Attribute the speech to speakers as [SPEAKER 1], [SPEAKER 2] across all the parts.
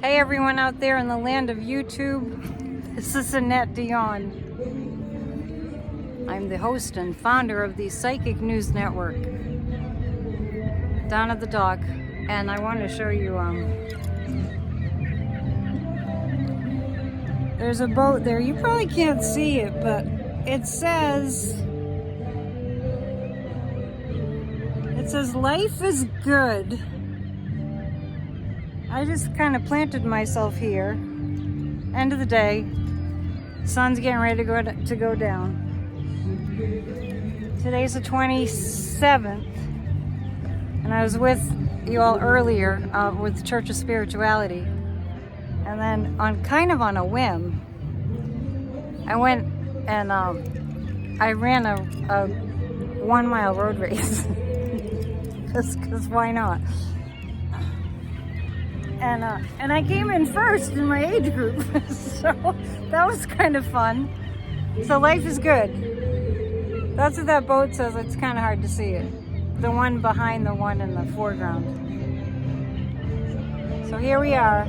[SPEAKER 1] Hey everyone out there in the land of YouTube, this is Annette Dion. I'm the host and founder of the Psychic News Network down at the dock, and I want to show you, there's a boat there. You probably can't see it, but it says life is good. I just kind of planted myself here. End of the day, sun's getting ready to go down. Today's the 27th, and I was with you all earlier with the Church of Spirituality, and then on a whim, I went and I ran a 1 mile road race, because why not? And I came in first in my age group, so that was kind of fun. So life is good. That's what that boat says. It's kind of hard to see it. The one behind the one in the foreground. So here we are.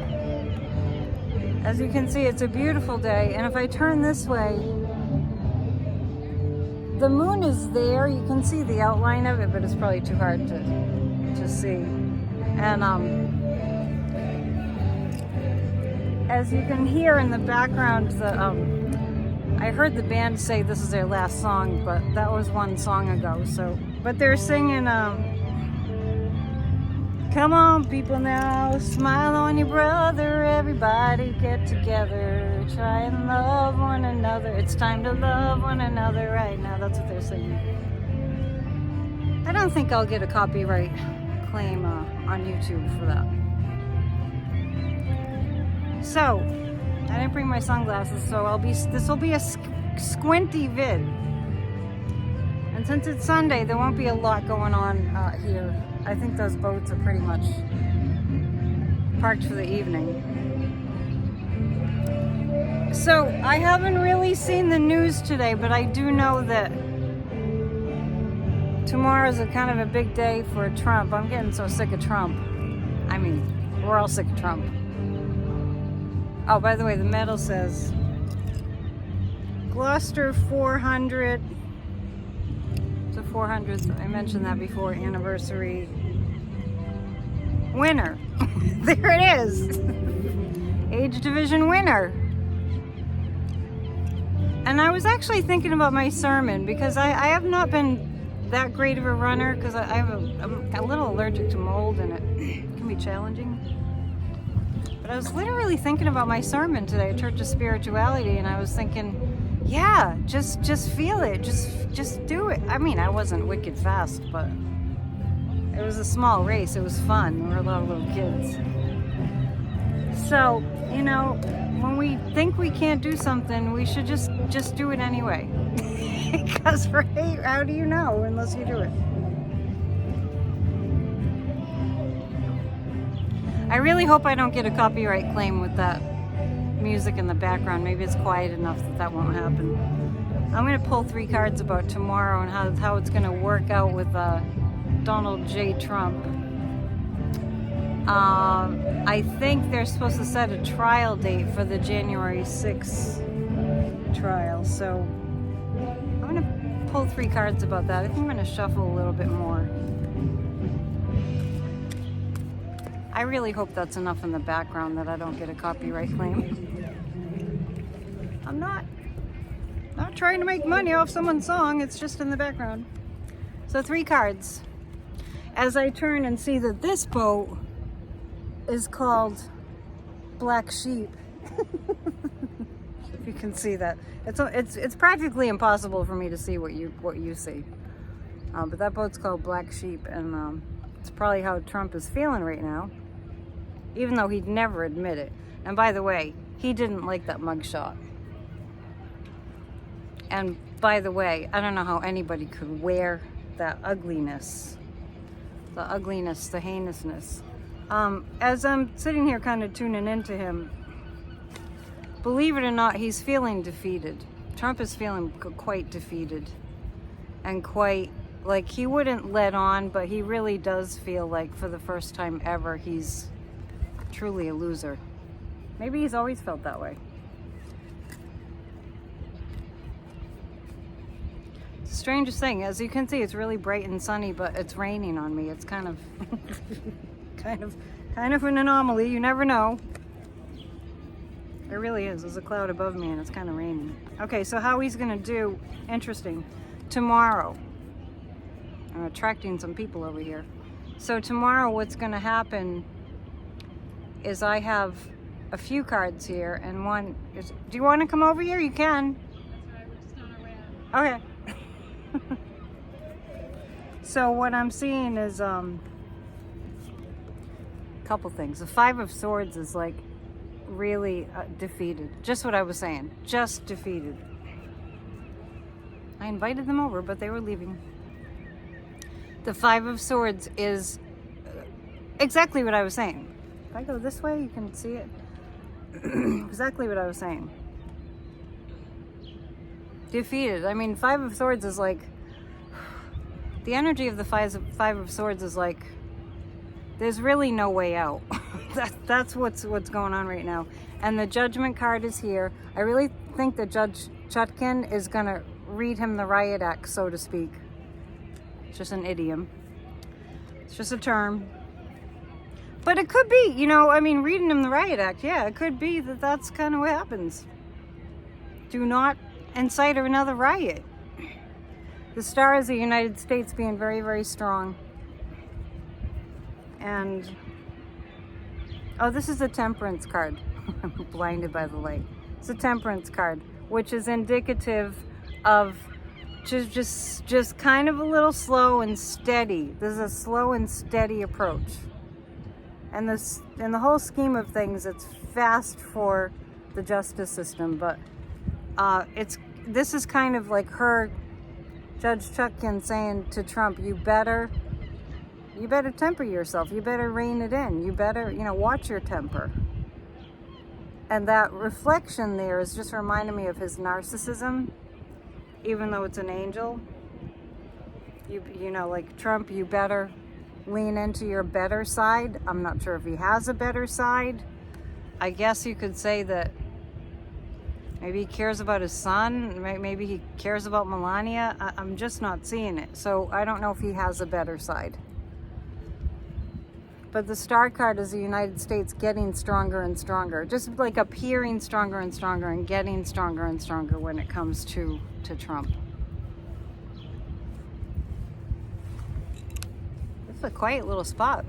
[SPEAKER 1] As you can see, it's a beautiful day. And if I turn this way, the moon is there. You can see the outline of it, but it's probably too hard to see. And as you can hear in the background, I heard the band say this is their last song, but that was one song ago. But they're singing, come on people now, smile on your brother, everybody get together, try and love one another, it's time to love one another right now. That's what they're singing. I don't think I'll get a copyright claim on YouTube for that. So, I didn't bring my sunglasses, so this will be a squinty vid. And since it's Sunday, there won't be a lot going on here. I think those boats are pretty much parked for the evening. So, I haven't really seen the news today, but I do know that tomorrow's a kind of a big day for Trump. I'm getting so sick of Trump. I mean, we're all sick of Trump. Oh, by the way, the medal says Gloucester 400. It's a 400th, I mentioned that before, anniversary winner. There it is. Age division winner. And I was actually thinking about my sermon, because I have not been that great of a runner, because I'm a little allergic to mold, and it can be challenging. But I was literally thinking about my sermon today at Church of Spirituality, and I was thinking, yeah, just feel it, just do it. I mean, I wasn't wicked fast, but it was a small race. It was fun. We were a lot of little kids. So, you know, when we think we can't do something, we should just do it anyway. Because how do you know unless you do it? I really hope I don't get a copyright claim with that music in the background. Maybe it's quiet enough that won't happen. I'm going to pull 3 cards about tomorrow and how it's going to work out with Donald J. Trump. I think they're supposed to set a trial date for the January 6th trial. So I'm going to pull 3 cards about that. I think I'm going to shuffle a little bit more. I really hope that's enough in the background that I don't get a copyright claim. I'm not trying to make money off someone's song, it's just in the background. So 3 cards. As I turn and see that this boat is called Black Sheep. If you can see that. It's practically impossible for me to see what you see. But that boat's called Black Sheep, and it's probably how Trump is feeling right now. Even though he'd never admit it. And by the way, he didn't like that mugshot. And by the way, I don't know how anybody could wear that ugliness. The ugliness, the heinousness. As I'm sitting here kind of tuning into him, believe it or not, he's feeling defeated. Trump is feeling quite defeated. And quite, like, he wouldn't let on, but he really does feel like for the first time ever, he's truly a loser. Maybe he's always felt that way. It's the strangest thing. As you can see, it's really bright and sunny, but it's raining on me. It's kind of, kind of an anomaly. You never know. It really is. There's a cloud above me and it's kind of raining. Okay, so how he's gonna do, interesting. Tomorrow, I'm attracting some people over here. So tomorrow what's gonna happen is I have a few cards here and one is, do you wanna come over here? You can.
[SPEAKER 2] That's right, we're just not around.
[SPEAKER 1] Okay. So what I'm seeing is a couple things. The Five of Swords is like really defeated. Just what I was saying. Just defeated. I invited them over, but they were leaving. The Five of Swords is exactly what I was saying. If I go this way, you can see it. Exactly what I was saying. Defeated. I mean, Five of Swords is like, the energy of the Five of Swords is like, there's really no way out. That's what's going on right now. And the Judgment card is here. I really think that Judge Chutkin is gonna read him the riot act, so to speak. It's just an idiom. It's just a term. But it could be, you know, I mean, reading him the riot act, yeah, it could be that that's kind of what happens. Do not incite another riot. The Star is the United States being very, very strong. And, oh, this is a Temperance card. I'm blinded by the light. It's a Temperance card, which is indicative of just kind of a little slow and steady. There's a slow and steady approach. And this, in the whole scheme of things, it's fast for the justice system, but this is kind of like her, Judge Chutkin, saying to Trump, you better temper yourself. You better rein it in. You better, you know, watch your temper. And that reflection there is just reminding me of his narcissism, even though it's an angel. You know, like Trump, you better lean into your better side. I'm not sure if he has a better side. I guess you could say that maybe he cares about his son. Maybe he cares about Melania. I'm just not seeing it. So I don't know if he has a better side. But the Star card is the United States getting stronger and stronger. Just like appearing stronger and stronger and getting stronger and stronger when it comes to Trump. It's a quiet little spot.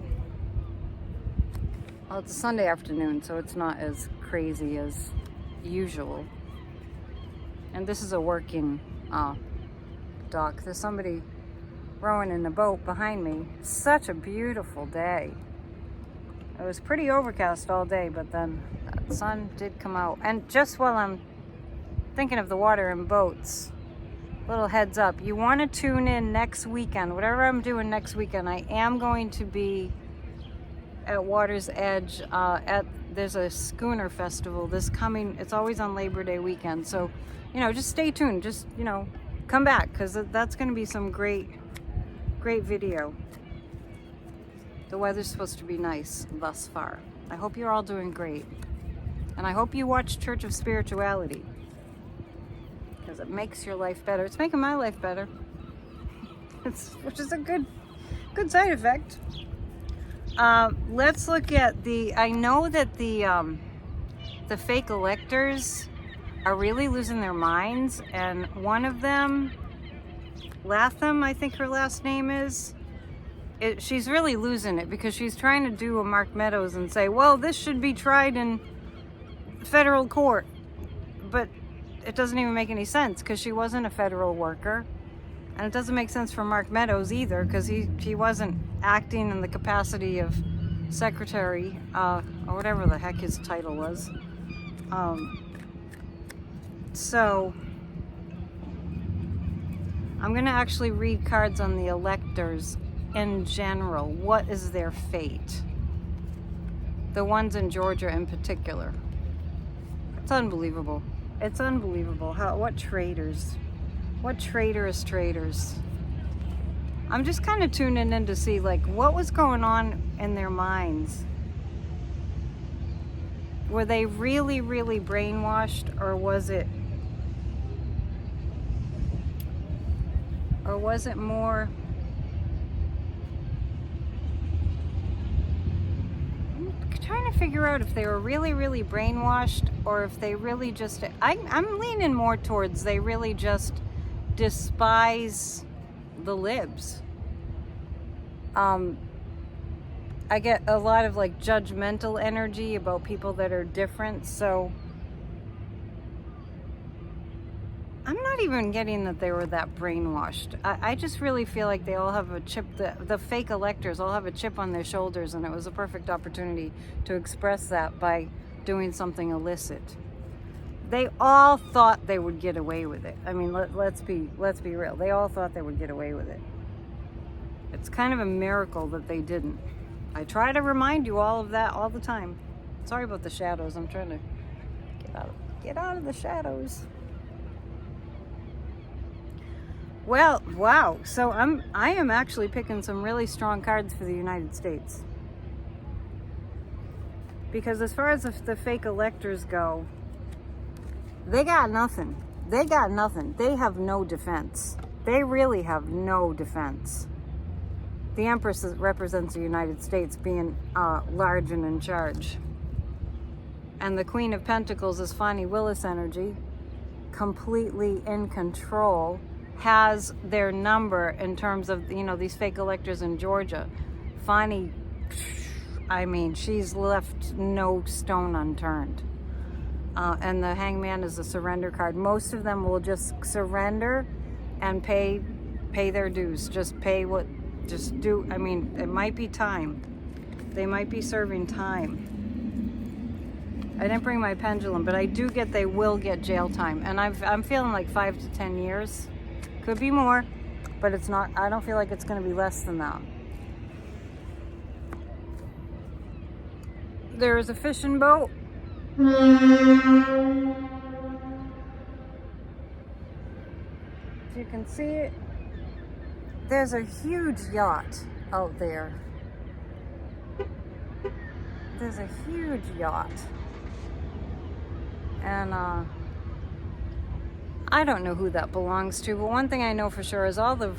[SPEAKER 1] Well, it's a Sunday afternoon, so it's not as crazy as usual. And this is a working dock. There's somebody rowing in a boat behind me. Such a beautiful day. It was pretty overcast all day, but then the sun did come out. And just while I'm thinking of the water and boats, little heads up, you want to tune in next weekend. Whatever I'm doing next weekend, I am going to be at Water's Edge. There's a schooner festival this coming, it's always on Labor Day weekend. So, you know, just stay tuned. Just, you know, come back, because that's going to be some great video. The weather's supposed to be nice thus far. I hope you're all doing great. And I hope you watch Church of Spirituality, because it makes your life better. It's making my life better. Which is a good side effect. Let's look at I know that the fake electors are really losing their minds, and one of them, Latham, I think her last name is, she's really losing it, because she's trying to do a Mark Meadows and say, well, this should be tried in federal court. But it doesn't even make any sense, because she wasn't a federal worker. And it doesn't make sense for Mark Meadows either, because he wasn't acting in the capacity of secretary, or whatever the heck his title was. So I'm going to actually read cards on the electors in general. What is their fate? The ones in Georgia in particular. It's unbelievable. It's unbelievable. What traitors. What traitorous traitors. I'm just kind of tuning in to see, like, what was going on in their minds were they really, really brainwashed, or was it more? I'm trying to figure out if they were really, really brainwashed, or if they really just, I'm leaning more towards they really just despise the libs. I get a lot of like judgmental energy about people that are different, so I'm not even getting that they were that brainwashed. I just really feel like they all have a chip, the fake electors all have a chip on their shoulders, and it was a perfect opportunity to express that by doing something illicit. They all thought they would get away with it. I mean, let's be real. They all thought they would get away with it. It's kind of a miracle that they didn't. I try to remind you all of that all the time. Sorry about the shadows. I'm trying to get out of the shadows. Well, wow. So I am actually picking some really strong cards for the United States. Because as far as the fake electors go, they got nothing. They got nothing. They have no defense. They really have no defense. The Empress represents the United States being large and in charge. And the Queen of Pentacles is Fani Willis energy, completely in control, has their number in terms of, these fake electors in Georgia. Fani, I mean, she's left no stone unturned. And the Hangman is a surrender card. Most of them will just surrender and pay their dues. Just do, I mean, it might be time. They might be serving time. I didn't bring my pendulum, but I do get they will get jail time. And I'm feeling like 5 to 10 years. Could be more, but it's not, I don't feel like it's going to be less than that. There is a fishing boat. If you can see it, there's a huge yacht out there. There's a huge yacht. And I don't know who that belongs to, but one thing I know for sure is all the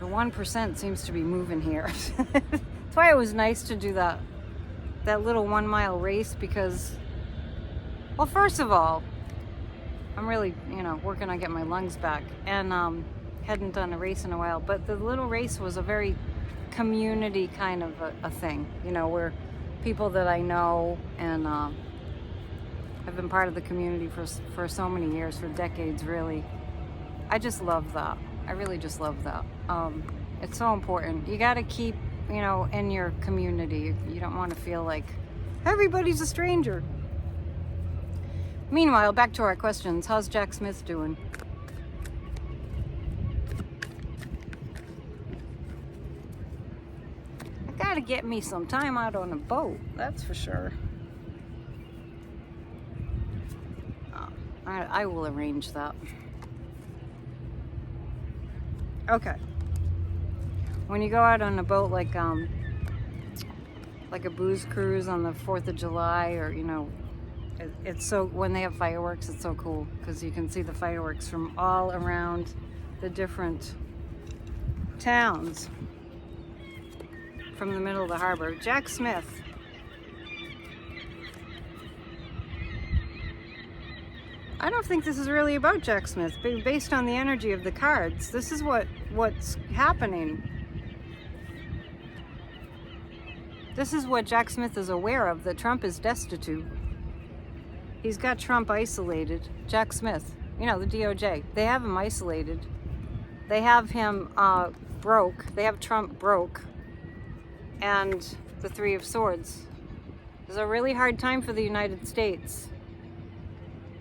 [SPEAKER 1] 1% seems to be moving here. That's why it was nice to do that little 1 mile race, because, well, first of all, I'm really, working on getting my lungs back, and hadn't done a race in a while, but the little race was a very community kind of a thing, where people that I know, and I've been part of the community for so many years, for decades, really. I just love that. I really just love that. It's so important. You got to keep, in your community. You don't want to feel like everybody's a stranger. Meanwhile, back to our questions. How's Jack Smith doing? I gotta get me some time out on a boat, that's for sure. I will arrange that. Okay. When you go out on a boat like a booze cruise on the 4th of July, or it's so, when they have fireworks, it's so cool because you can see the fireworks from all around the different towns from the middle of the harbor. Jack Smith. I don't think this is really about Jack Smith, based on the energy of the cards. This is what's happening. This is what Jack Smith is aware of, that Trump is destitute. He's got Trump isolated. Jack Smith, the DOJ, they have him isolated. They have him broke. They have Trump broke. And the Three of Swords. It's a really hard time for the United States.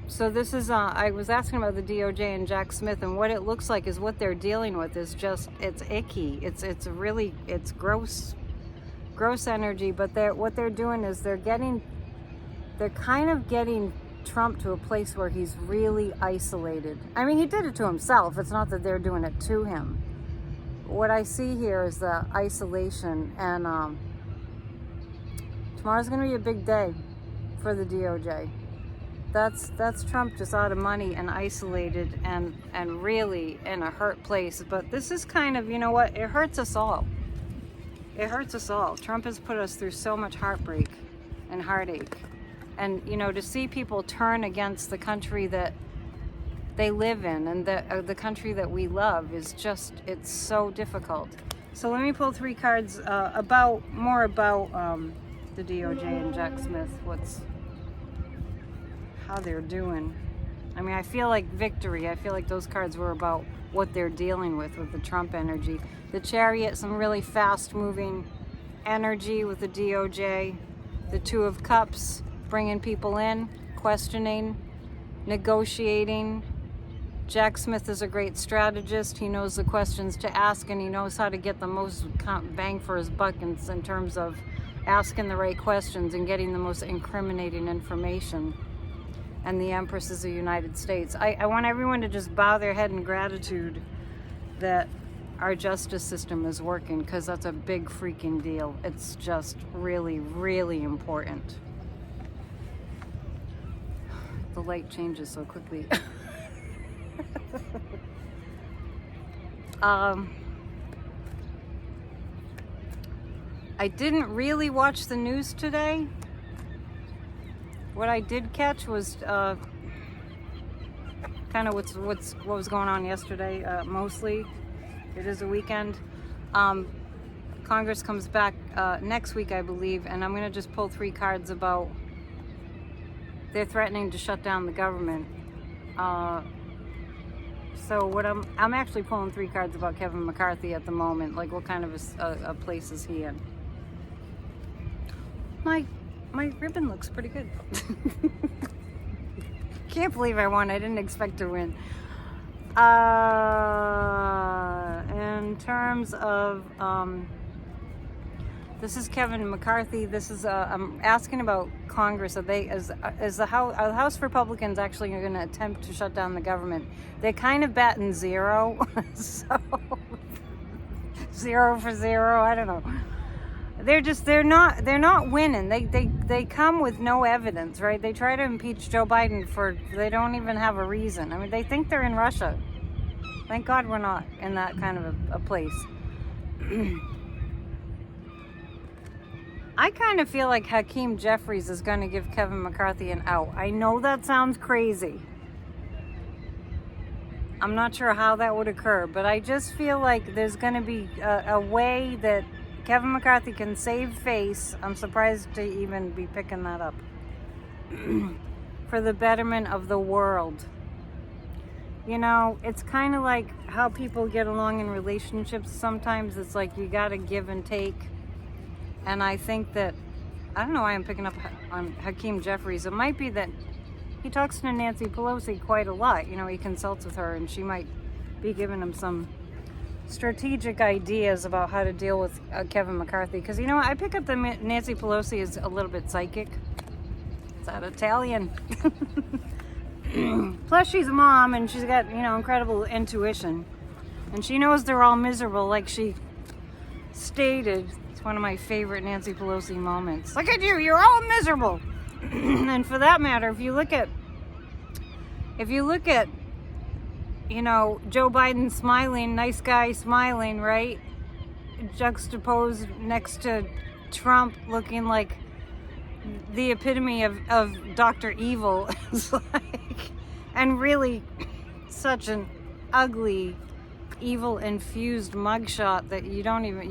[SPEAKER 1] So this is, I was asking about the DOJ and Jack Smith, and what it looks like is what they're dealing with is just, it's icky. It's gross energy, but what they're doing is they're kind of getting Trump to a place where he's really isolated. I mean, he did it to himself. It's not that they're doing it to him. What I see here is the isolation, and Tomorrow's going to be a big day for the DOJ. That's Trump just out of money and isolated and really in a hurt place. But this is kind of, you know what, it hurts us all. It hurts us all. Trump has put us through so much heartbreak and heartache. And, you know, to see people turn against the country that they live in and the country that we love is just, it's so difficult. So let me pull 3 cards about the DOJ and Jack Smith, how they're doing. I mean, I feel like victory. I feel like those cards were about what they're dealing with the Trump energy. The Chariot, some really fast-moving energy with the DOJ. The Two of Cups, bringing people in, questioning, negotiating. Jack Smith is a great strategist. He knows the questions to ask, and he knows how to get the most bang for his buck in terms of asking the right questions and getting the most incriminating information. And the Empress is the United States. I want everyone to just bow their head in gratitude that our justice system is working, because that's a big freaking deal. It's just really, really important. The light changes so quickly. I didn't really watch the news today. What I did catch was kind of what was going on yesterday. Mostly, it is a weekend. Congress comes back next week, I believe, and I'm gonna just pull 3 cards about they're threatening to shut down the government. So what I'm actually pulling 3 cards about Kevin McCarthy at the moment. Like, what kind of a place is he in? My ribbon looks pretty good. Can't believe I won. I didn't expect to win. In terms of this is Kevin McCarthy. This is I'm asking about Congress. Are the House Republicans actually going to attempt to shut down the government? They're kind of batting 0, so 0 for 0. I don't know. They're not winning. They come with no evidence, right? They try to impeach Joe Biden they don't even have a reason. I mean, they think they're in Russia. Thank God we're not in that kind of a place. I kind of feel like Hakeem Jeffries is going to give Kevin McCarthy an out. I know that sounds crazy. I'm not sure how that would occur, but I just feel like there's going to be a way that Kevin McCarthy can save face. I'm surprised to even be picking that up. For the betterment of the world. You know, it's kind of like how people get along in relationships. Sometimes it's like you got to give and take. And I think that, I don't know why I'm picking up on Hakeem Jeffries. It might be that he talks to Nancy Pelosi quite a lot. You know, he consults with her, and she might be giving him some strategic ideas about how to deal with Kevin McCarthy. Because, you know, I pick up that Nancy Pelosi is a little bit psychic. It's that Italian. Plus, she's a mom, and she's got, you know, incredible intuition. And she knows they're all miserable, like she stated. It's one of my favorite Nancy Pelosi moments. Look at you, you're all miserable. And for that matter, if you look at, you know, Joe Biden smiling, nice guy smiling, right? Juxtaposed next to Trump looking like the epitome of Dr. Evil. It's like, and really such an ugly, evil infused mugshot that you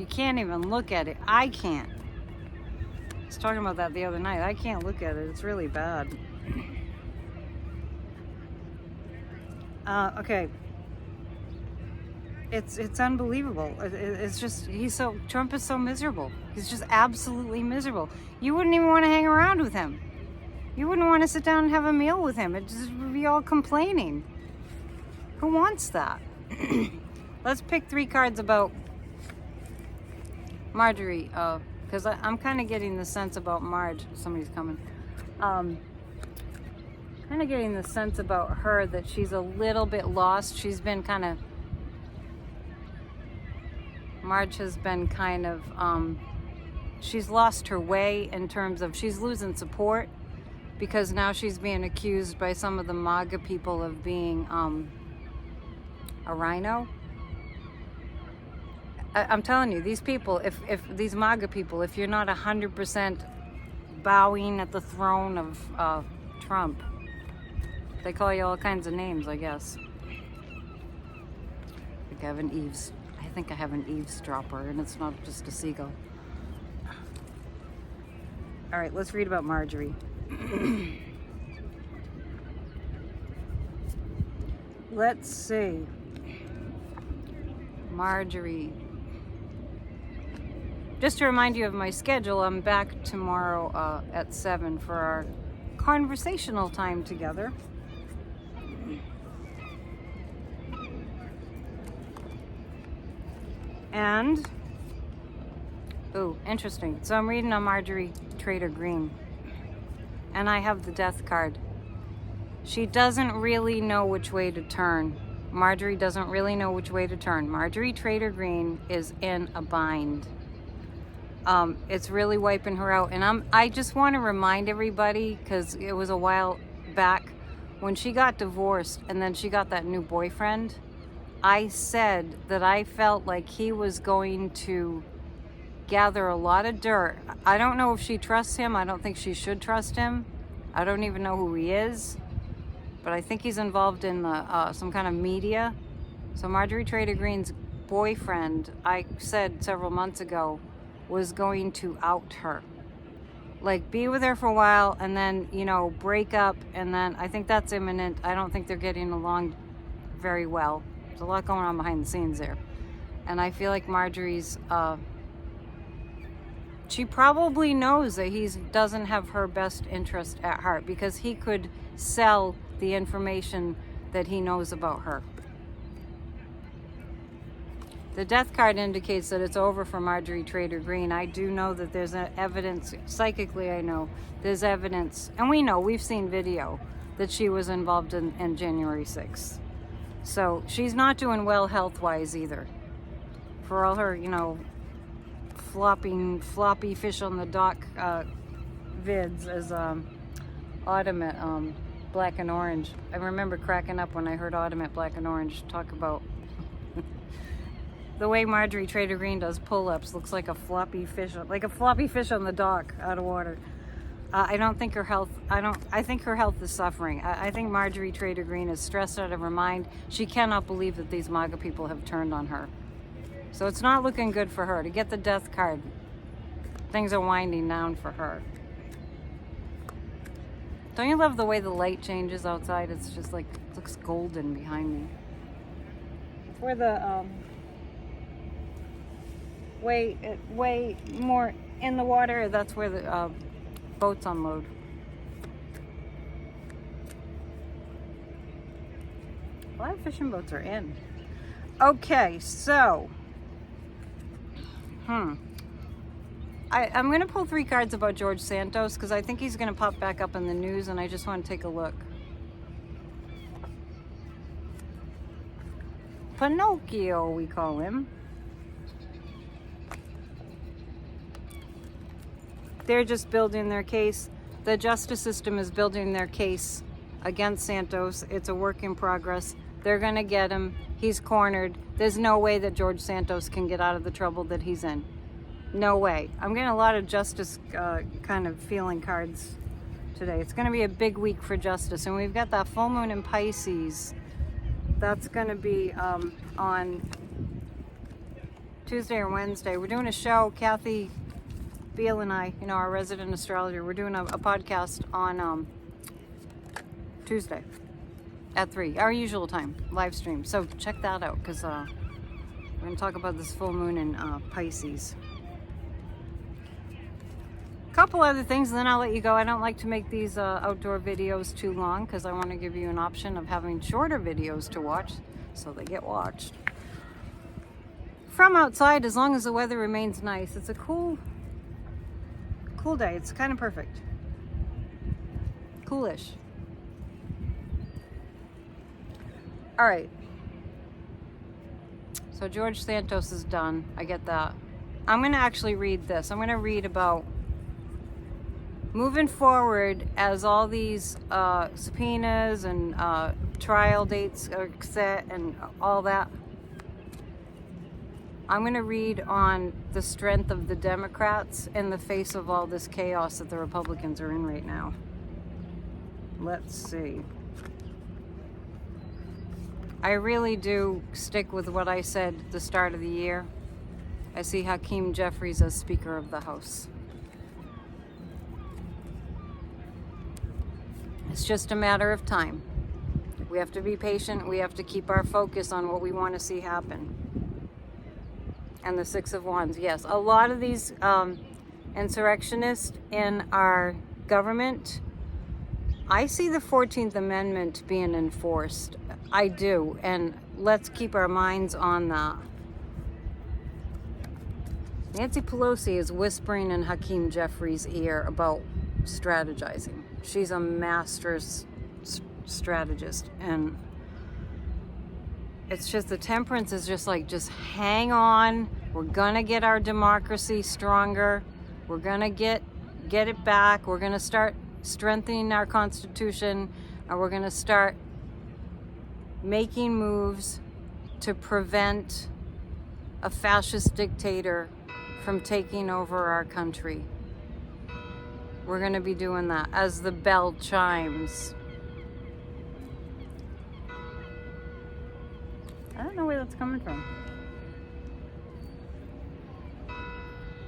[SPEAKER 1] can't even look at it. I can't. I was talking about that the other night. I can't look at it. It's really bad. Okay. It's unbelievable. It's just, Trump is so miserable. He's just absolutely miserable. You wouldn't even want to hang around with him. You wouldn't want to sit down and have a meal with him. It just would be all complaining. Who wants that? Let's pick 3 cards about Marjorie, because I'm kind of getting the sense about Marge. Somebody's coming. Kind of getting the sense about her that she's a little bit lost. Marge has been kind of, she's lost her way in terms of she's losing support because now she's being accused by some of the MAGA people of being a rhino. I'm telling you, these people, if these MAGA people, if you're not 100% bowing at the throne of Trump, they call you all kinds of names, I guess. I think I have an eavesdropper, and it's not just a seagull. All right, let's read about Marjorie. Let's see. Marjorie. Just to remind you of my schedule, I'm back tomorrow at 7 for our conversational time together. And, oh, interesting. So I'm reading on Marjorie Trader Green, and I have the death card. She doesn't really know which way to turn. Marjorie doesn't really know which way to turn. Marjorie Trader Green is in a bind. It's really wiping her out. And I just want to remind everybody, because it was a while back when she got divorced and then she got that new boyfriend, I said that I felt like he was going to gather a lot of dirt. I don't know if she trusts him. I don't think she should trust him. I don't even know who he is. But I think he's involved in some kind of media. So Marjorie Trader Green's boyfriend, I said several months ago, was going to out her. Like, be with her for a while and then, break up. And then I think that's imminent. I don't think they're getting along very well. There's a lot going on behind the scenes there. And I feel like Marjorie's, she probably knows that he doesn't have her best interest at heart, because he could sell the information that he knows about her. The death card indicates that it's over for Marjorie Trader Green. I do know that there's evidence, psychically I know, there's evidence, and we know, we've seen video, that she was involved in January 6th. So she's not doing well health-wise either. For all her, floppy fish on the dock vids, as Autumn at Black and Orange. I remember cracking up when I heard Autumn at Black and Orange talk about the way Marjorie Trader Green does pull-ups. Looks like a floppy fish on the dock out of water. I think her health is suffering. I think Marjorie Trader Green is stressed out of her mind. She cannot believe that these MAGA people have turned on her. So it's not looking good for her. To get the death card, things are winding down for her. Don't you love the way the light changes outside? It's just like, it looks golden behind me. Where the way more in the water, that's where the boats unload. A lot of fishing boats are in. Okay, so I'm going to pull 3 cards about George Santos, because I think he's going to pop back up in the news, and I just want to take a look. Pinocchio, we call him. They're just building their case. The justice system is building their case against Santos. It's a work in progress. They're going to get him. He's cornered. There's no way that George Santos can get out of the trouble that he's in. No way. I'm getting a lot of justice kind of feeling cards today. It's going to be a big week for justice. And we've got that full moon in Pisces. That's going to be on Tuesday or Wednesday. We're doing a show, Kathy Beal and I, our resident astrologer, we're doing a podcast on Tuesday at 3, our usual time, live stream. So check that out, because we're going to talk about this full moon in Pisces. A couple other things, and then I'll let you go. I don't like to make these outdoor videos too long, because I want to give you an option of having shorter videos to watch, so they get watched. From outside, as long as the weather remains nice, it's a cool day. It's kind of perfect. Coolish. All right. So George Santos is done. I get that. I'm going to actually read this. I'm going to read about moving forward as all these subpoenas and trial dates are set and all that. I'm going to read on the strength of the Democrats in the face of all this chaos that the Republicans are in right now. Let's see. I really do stick with what I said at the start of the year. I see Hakeem Jeffries as Speaker of the House. It's just a matter of time. We have to be patient. We have to keep our focus on what we want to see happen. And the Six of Wands, yes. A lot of these insurrectionists in our government, I see the 14th Amendment being enforced. I do. And let's keep our minds on that. Nancy Pelosi is whispering in Hakeem Jeffries' ear about strategizing. She's a master strategist. And it's just the temperance is just like, just hang on. We're gonna get our democracy stronger. We're gonna get it back. We're gonna start strengthening our Constitution, and we're gonna start making moves to prevent a fascist dictator from taking over our country. We're gonna be doing that as the bell chimes. I don't know where that's coming from.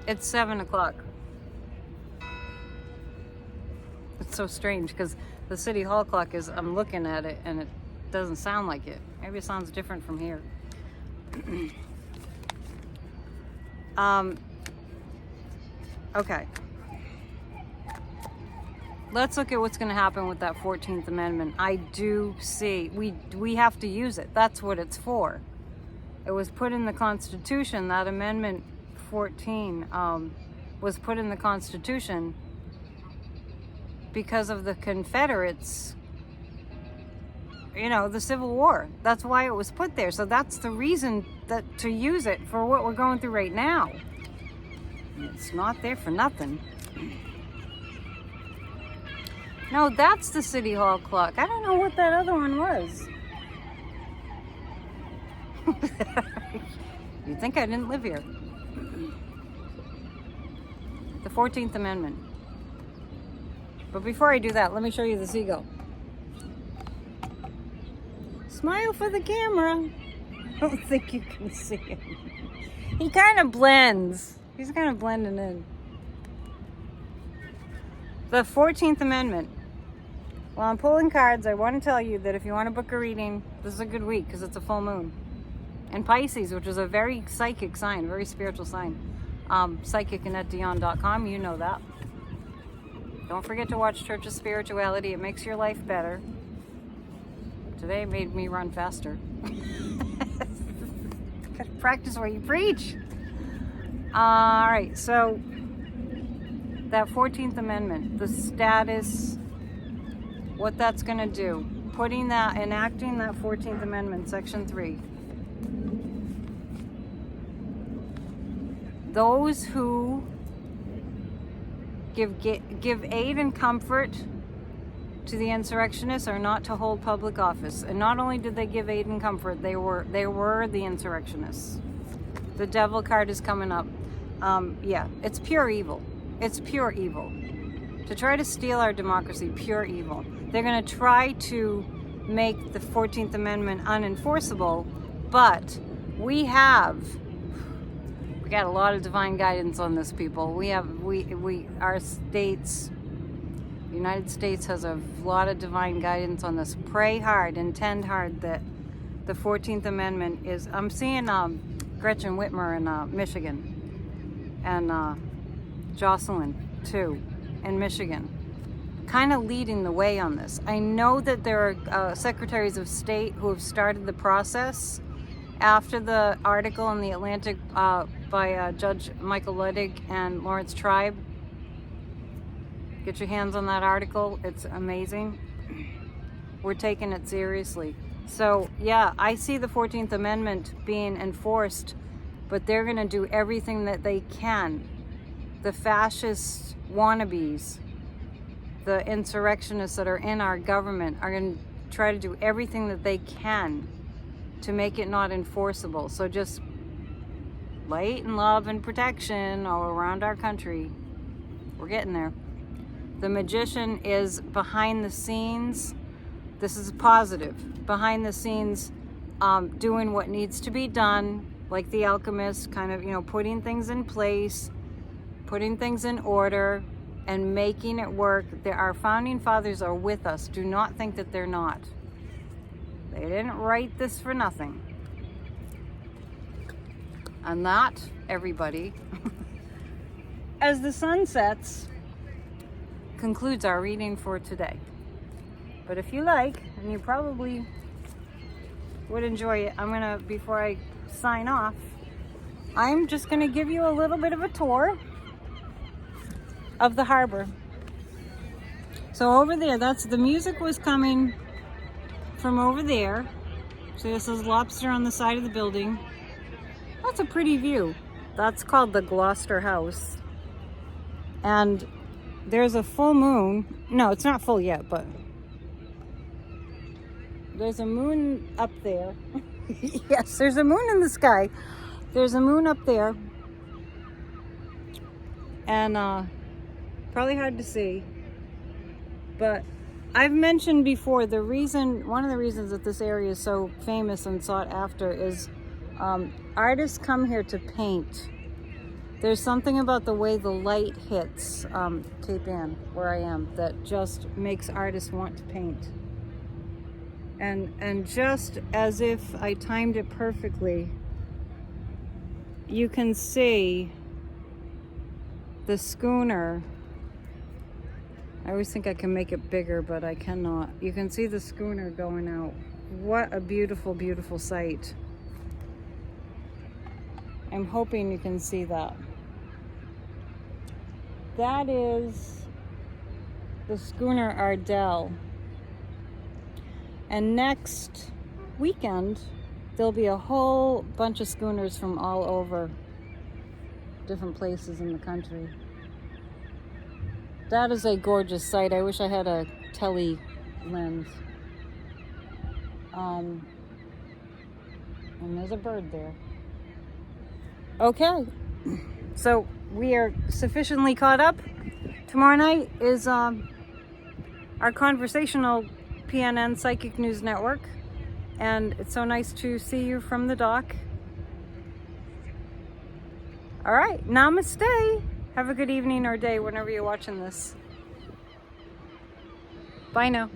[SPEAKER 1] It's 7 o'clock. It's so strange because the City Hall clock is, I'm looking at it and it doesn't sound like it. Maybe it sounds different from here. Okay. Let's look at what's going to happen with that 14th Amendment. I do see, we have to use it. That's what it's for. It was put in the Constitution. That Amendment 14 was put in the Constitution because of the Confederates, you know, the Civil War. That's why it was put there. So that's the reason that to use it for what we're going through right now. It's not there for nothing. No, that's the City Hall clock. I don't know what that other one was. You'd think I didn't live here. The 14th Amendment. But before I do that, let me show you the seagull. Smile for the camera. I don't think you can see him. He kind of blends. He's kind of blending in. The 14th Amendment. While I'm pulling cards, I want to tell you that if you want to book a reading, this is a good week because it's a full moon. And Pisces, which is a very psychic sign, very spiritual sign. Psychicannetdion.com, you know that. Don't forget to watch Church of Spirituality. It makes your life better. Today it made me run faster. Gotta practice what you preach. All right, so that 14th Amendment, the status, what that's going to do, enacting that 14th Amendment, Section 3. Those who give aid and comfort to the insurrectionists are not to hold public office. And not only did they give aid and comfort, they were the insurrectionists. The devil card is coming up. Yeah, it's pure evil. It's pure evil. To try to steal our democracy, pure evil. They're going to try to make the 14th Amendment unenforceable, but we got a lot of divine guidance on this, people. Our states, the United States has a lot of divine guidance on this. Pray hard, intend hard that the 14th Amendment is, I'm seeing Gretchen Whitmer in Michigan, and Jocelyn too in Michigan, kind of leading the way on this. I know that there are secretaries of state who have started the process after the article in the Atlantic by Judge Michael Luttig and Lawrence Tribe. Get your hands on that article. It's amazing. We're taking it seriously. So yeah, I see the 14th Amendment being enforced but they're going to do everything that they can. The fascist wannabes, the insurrectionists that are in our government are going to try to do everything that they can to make it not enforceable. So just light and love and protection all around our country. We're getting there. The magician is behind the scenes. This is positive. Behind the scenes, doing what needs to be done, like the alchemist, kind of, putting things in place, putting things in order, and making it work. Our founding fathers are with us. Do not think that they're not. They didn't write this for nothing. And not everybody, as the sun sets, concludes our reading for today. But if you like, and you probably would enjoy it, before I sign off, I'm just gonna give you a little bit of a tour of the harbor. So over there, the music was coming from over there. So this is Lobster on the side of the building. That's a pretty view. That's called the Gloucester House. And there's a full moon. No, it's not full yet, but there's a moon up there. Yes, there's a moon in the sky. There's a moon up there. And probably hard to see. But I've mentioned before, one of the reasons that this area is so famous and sought after is artists come here to paint. There's something about the way the light hits Cape Ann, where I am, that just makes artists want to paint. And just as if I timed it perfectly, you can see the schooner. I always think I can make it bigger, but I cannot. You can see the schooner going out. What a beautiful, beautiful sight. I'm hoping you can see that. That is the schooner Ardell. And next weekend, there'll be a whole bunch of schooners from all over different places in the country. That is a gorgeous sight. I wish I had a tele lens. And there's a bird there. Okay, so we are sufficiently caught up. Tomorrow night is our conversational PNN Psychic News Network, and it's so nice to see you from the dock. All right, namaste. Have a good evening or day whenever you're watching this. Bye now.